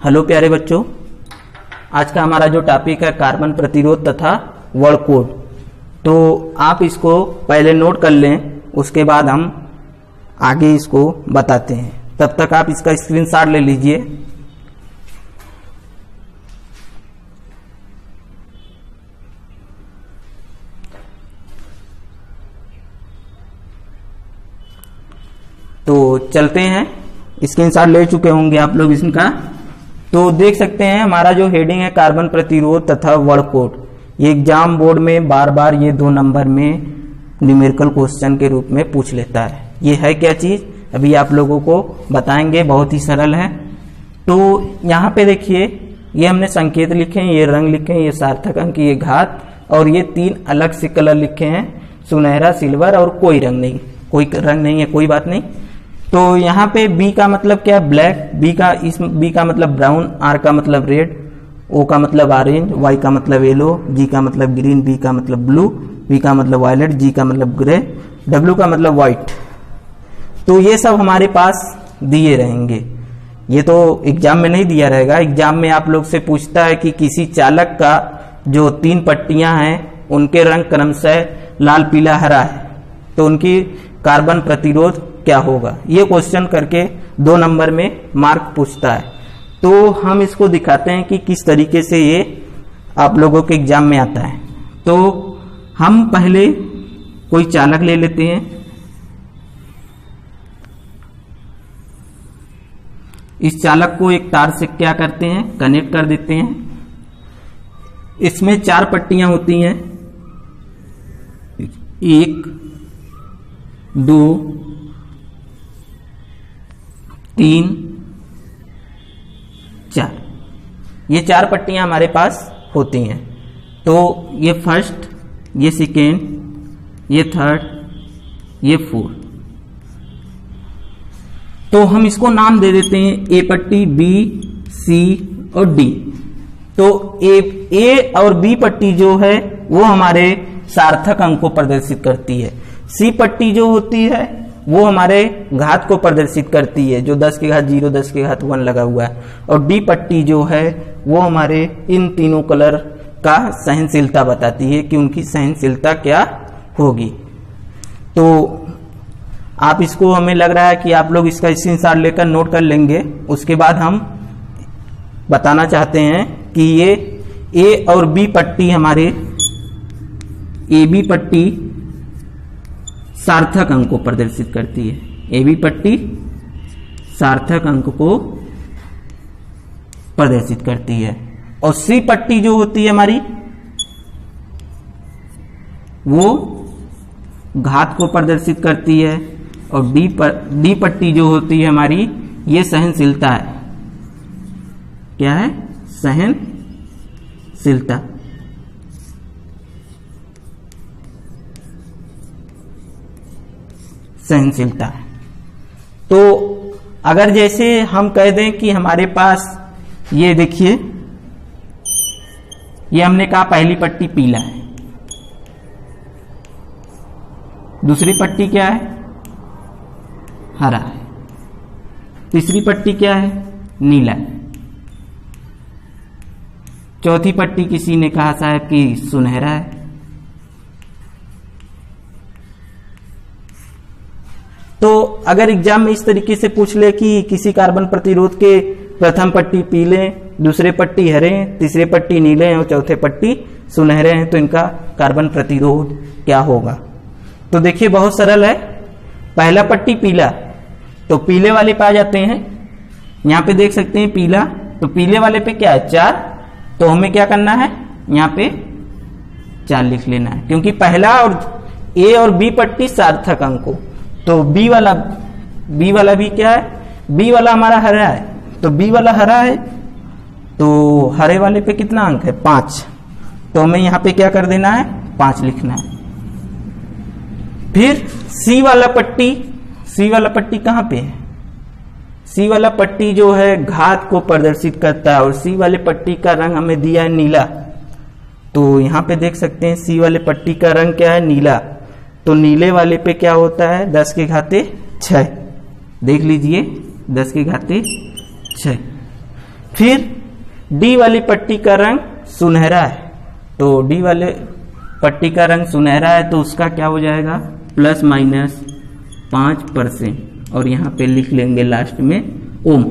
Hello प्यारे बच्चों, आज का हमारा जो टॉपिक है कार्बन प्रतिरोध तथा वर्ड कोड। तो आप इसको पहले नोट कर लें, उसके बाद हम आगे इसको बताते हैं। तब तक आप इसका स्क्रीनशॉट ले लीजिए। तो चलते हैं, स्क्रीनशॉट ले चुके होंगे आप लोग इसका। तो देख सकते हैं हमारा जो हेडिंग है कार्बन प्रतिरोध तथा वर्ड कोड। ये एग्जाम बोर्ड में बार बार ये 2 नंबर में न्यूमेरिकल क्वेश्चन के रूप में पूछ लेता है। ये है क्या चीज, अभी आप लोगों को बताएंगे। बहुत ही सरल है। तो यहाँ पे देखिए, ये हमने संकेत लिखे हैं, ये रंग लिखे हैं, ये सार्थक अंक, ये घात, और ये 3 अलग से कलर लिखे हैं, सुनहरा, सिल्वर और कोई रंग नहीं। कोई रंग नहीं है, कोई बात नहीं। तो यहाँ पे B का मतलब क्या है, ब्लैक। B का मतलब ब्राउन, R का मतलब रेड, O का मतलब ऑरेंज, Y का मतलब येलो, G का मतलब ग्रीन, B का मतलब ब्लू, V का मतलब वायलेट, G का मतलब ग्रे, W का मतलब व्हाइट। तो ये सब हमारे पास दिए रहेंगे। ये तो एग्जाम में नहीं दिया रहेगा। एग्जाम में आप लोग से पूछता है कि किसी चालक का जो 3 पट्टियां हैं उनके रंग क्रमशः लाल, पीला, हरा है, तो उनकी कार्बन प्रतिरोध क्या होगा। ये क्वेश्चन करके 2 नंबर में मार्क पूछता है। तो हम इसको दिखाते हैं कि किस तरीके से ये आप लोगों के एग्जाम में आता है। तो हम पहले कोई चालक ले लेते हैं। इस चालक को एक तार से क्या करते हैं, कनेक्ट कर देते हैं। इसमें 4 पट्टियां होती हैं, 1, 2, 3, 4। ये 4 पट्टियां हमारे पास होती हैं। तो ये फर्स्ट, ये सेकेंड, ये थर्ड, ये फोर्थ। तो हम इसको नाम दे देते हैं ए पट्टी, बी, सी और डी। तो ए और बी पट्टी जो है वो हमारे सार्थक अंक को प्रदर्शित करती है। सी पट्टी जो होती है वो हमारे घात को प्रदर्शित करती है, जो 10 की घात 0, 10 की घात 1 लगा हुआ है। और डी पट्टी जो है वो हमारे इन तीनों कलर का सहनशीलता बताती है कि उनकी सहनशीलता क्या होगी। तो आप इसको, हमें लग रहा है कि आप लोग इसका स्क्रीनशॉट लेकर नोट कर लेंगे। उसके बाद हम बताना चाहते हैं कि ये ए और बी पट्टी, हमारे ए बी पट्टी सार्थक अंक को प्रदर्शित करती है। ए बी पट्टी सार्थक अंक को प्रदर्शित करती है। और सी पट्टी जो होती है हमारी, वो घात को प्रदर्शित करती है। और डी पट्टी जो होती है हमारी, ये सहनशीलता है। क्या है, सहनशीलता। सहनशीलता है। तो अगर जैसे हम कह दें कि हमारे पास ये देखिए, ये हमने कहा पहली पट्टी पीला है, दूसरी पट्टी क्या है, हरा है, तीसरी पट्टी क्या है, नीला है, चौथी पट्टी किसी ने कहा साहब कि सुनहरा है। तो अगर एग्जाम में इस तरीके से पूछ ले कि किसी कार्बन प्रतिरोध के प्रथम पट्टी पीले, दूसरे पट्टी हरे, तीसरे पट्टी नीले हैं और चौथे पट्टी सुनहरे हैं, तो इनका कार्बन प्रतिरोध क्या होगा। तो देखिए बहुत सरल है। पहला पट्टी पीला, तो पीले वाले पे आ जाते हैं। यहाँ पे देख सकते हैं पीला, तो पीले वाले पे क्या है, 4। तो हमें क्या करना है, यहाँ पे 4 लिख लेना है, क्योंकि पहला और ए और बी पट्टी सार्थक अंक। तो बी वाला भी क्या है, बी वाला हमारा हरा है, तो बी वाला हरा है, तो हरे वाले पे कितना अंक है, 5। तो हमें यहाँ पे क्या कर देना है, 5 लिखना है। फिर सी वाला पट्टी कहाँ पे है, सी वाला पट्टी जो है घात को प्रदर्शित करता है, और सी वाले पट्टी का रंग हमें दिया है नीला। तो यहाँ पे देख सकते हैं सी वाले पट्टी का रंग क्या है, नीला। तो नीले वाले पे क्या होता है, 10 के घाते 6। देख लीजिए 10 के घाते 6। फिर डी वाली पट्टी का रंग सुनहरा है, तो डी वाले पट्टी का रंग सुनहरा है तो उसका क्या हो जाएगा ±5%, और यहाँ पे लिख लेंगे लास्ट में ओम।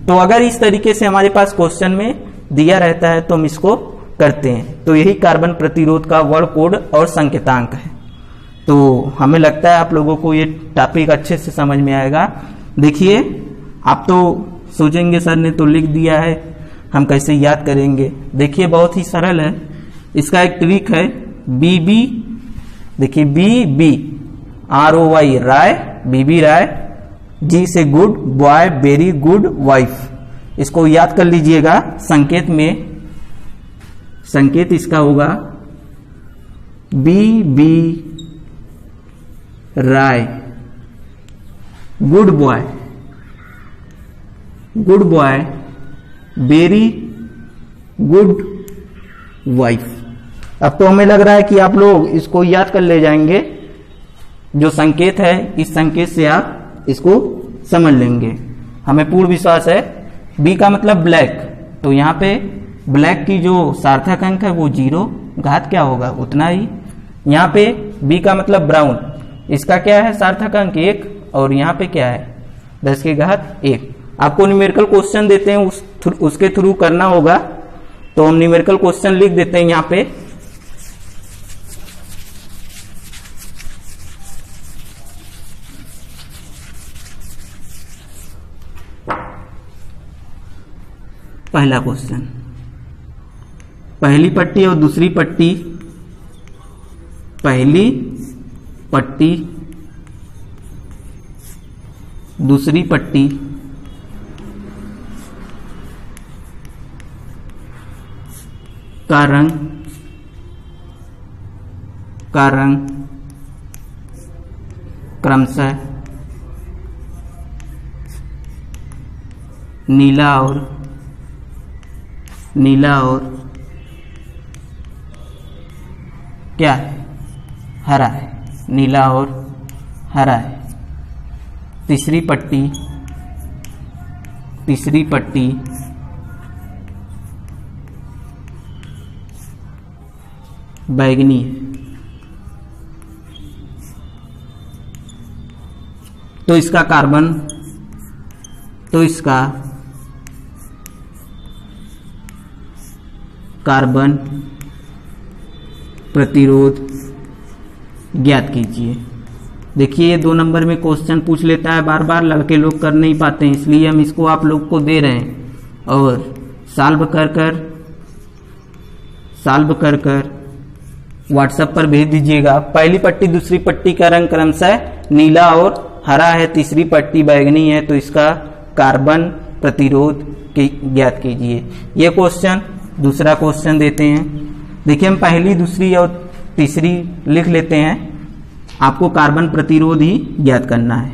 तो अगर इस तरीके से हमारे पास क्वेश्चन में दिया रहता है तो हम इसको करते हैं। तो यही कार्बन प्रतिरोध का वर्ड कोड और संकेतांक है। तो हमें लगता है आप लोगों को ये टॉपिक अच्छे से समझ में आएगा। देखिए, आप तो सोचेंगे सर ने तो लिख दिया है, हम कैसे याद करेंगे। देखिए बहुत ही सरल है, इसका एक ट्रिक है। BB, देखिए BB ROY राय, BB राय, G से good boy, very good wife, इसको याद कर लीजिएगा। संकेत में संकेत इसका होगा BB Rai, good boy, good boy, very good wife. अब तो हमें लग रहा है कि आप लोग इसको याद कर ले जाएंगे। जो संकेत है इस संकेत से आप इसको समझ लेंगे, हमें पूर्ण विश्वास है। बी का मतलब ब्लैक, तो यहाँ पे ब्लैक की जो सार्थक अंक है वो 0, घात क्या होगा उतना ही। यहाँ पे बी का मतलब ब्राउन, इसका क्या है सार्थक अंक 1, और यहाँ पे क्या है 10 की घात 1। आपको न्यूमेरिकल क्वेश्चन देते हैं, उसके थ्रू करना होगा। तो हम न्यूमेरिकल क्वेश्चन लिख देते हैं यहाँ पे। पहला क्वेश्चन, पहली पट्टी और दूसरी पट्टी, पहली पट्टी दूसरी पट्टी का रंग क्रमशः नीला और क्या है हरा है, नीला और हरा है। तीसरी पट्टी बैगनी है। तो इसका कार्बन प्रतिरोध ज्ञात कीजिए। देखिए 2 नंबर में क्वेश्चन पूछ लेता है बार बार, लड़के लोग कर नहीं पाते हैं, इसलिए हम इसको आप लोग को दे रहे हैं। और सॉल्व कर कर व्हाट्सएप पर भेज दीजिएगा। पहली पट्टी दूसरी पट्टी का रंग क्रमशः नीला और हरा है, तीसरी पट्टी बैगनी है, तो इसका कार्बन प्रतिरोध ज्ञात कीजिए। ये क्वेश्चन। दूसरा क्वेश्चन देते हैं। देखिए हम पहली दूसरी और तीसरी लिख लेते हैं, आपको कार्बन प्रतिरोध ही ज्ञात करना है।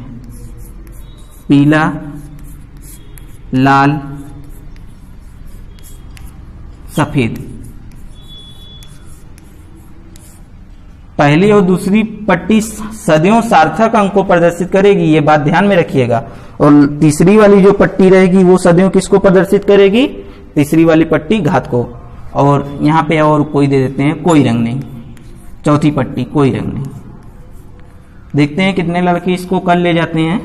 पीला, लाल, सफेद। पहली और दूसरी पट्टी सदियों सार्थक अंक को प्रदर्शित करेगी, ये बात ध्यान में रखिएगा। और तीसरी वाली जो पट्टी रहेगी वो सदियों किसको प्रदर्शित करेगी, तीसरी वाली पट्टी घात को। और यहाँ पे और कोई दे देते हैं, कोई रंग नहीं। चौथी पट्टी कोई रंग नहीं। देखते हैं कितने लड़के इसको कर ले जाते हैं।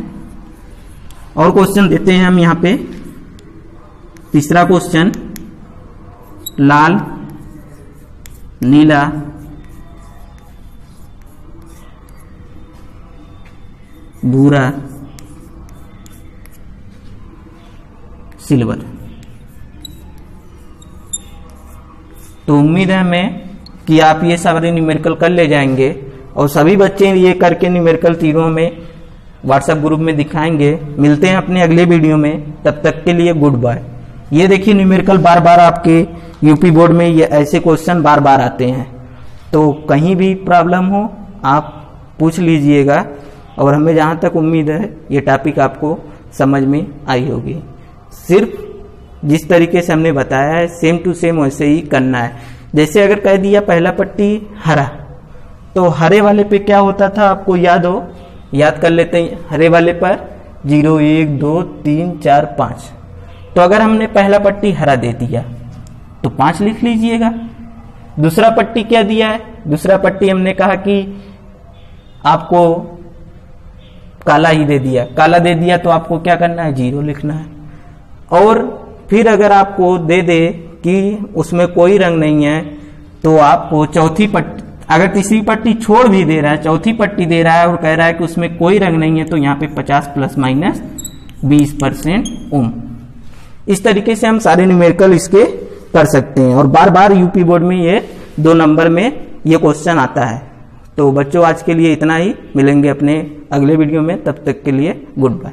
और क्वेश्चन देते हैं हम यहाँ पे। तीसरा क्वेश्चन, लाल, नीला, भूरा, सिल्वर। तो उम्मीद है हमें कि आप ये सारे न्यूमेरिकल कर ले जाएंगे और सभी बच्चे ये करके न्यूमेरिकल तीनों में व्हाट्सएप ग्रुप में दिखाएंगे। मिलते हैं अपने अगले वीडियो में, तब तक के लिए गुड बाय। ये देखिए न्यूमेरिकल बार बार आपके यूपी बोर्ड में ये ऐसे क्वेश्चन बार बार आते हैं, तो कहीं भी प्रॉब्लम हो आप पूछ लीजिएगा। और हमें जहाँ तक उम्मीद है ये टॉपिक आपको समझ में आई होगी। सिर्फ जिस तरीके से हमने बताया है सेम टू सेम वैसे ही करना है। जैसे अगर कह दिया पहला पट्टी हरा, तो हरे वाले पे क्या होता था आपको याद कर लेते हैं। हरे वाले पर 0 1 2 3 4 5, तो अगर हमने पहला पट्टी हरा दे दिया तो 5 लिख लीजिएगा। दूसरा पट्टी क्या दिया है, दूसरा पट्टी हमने कहा कि आपको काला ही दे दिया, काला दे दिया तो आपको क्या करना है, 0 लिखना है। और फिर अगर आपको दे दे कि उसमें कोई रंग नहीं है तो आपको चौथी पट्टी, अगर तीसरी पट्टी छोड़ भी दे रहा है, चौथी पट्टी दे रहा है और कह रहा है कि उसमें कोई रंग नहीं है, तो यहाँ पे 50 ± 20% ओम। इस तरीके से हम सारे न्यूमेरिकल इसके कर सकते हैं और बार बार यूपी बोर्ड में ये 2 नंबर में ये क्वेश्चन आता है। तो बच्चों आज के लिए इतना ही, मिलेंगे अपने अगले वीडियो में, तब तक के लिए गुड बाय।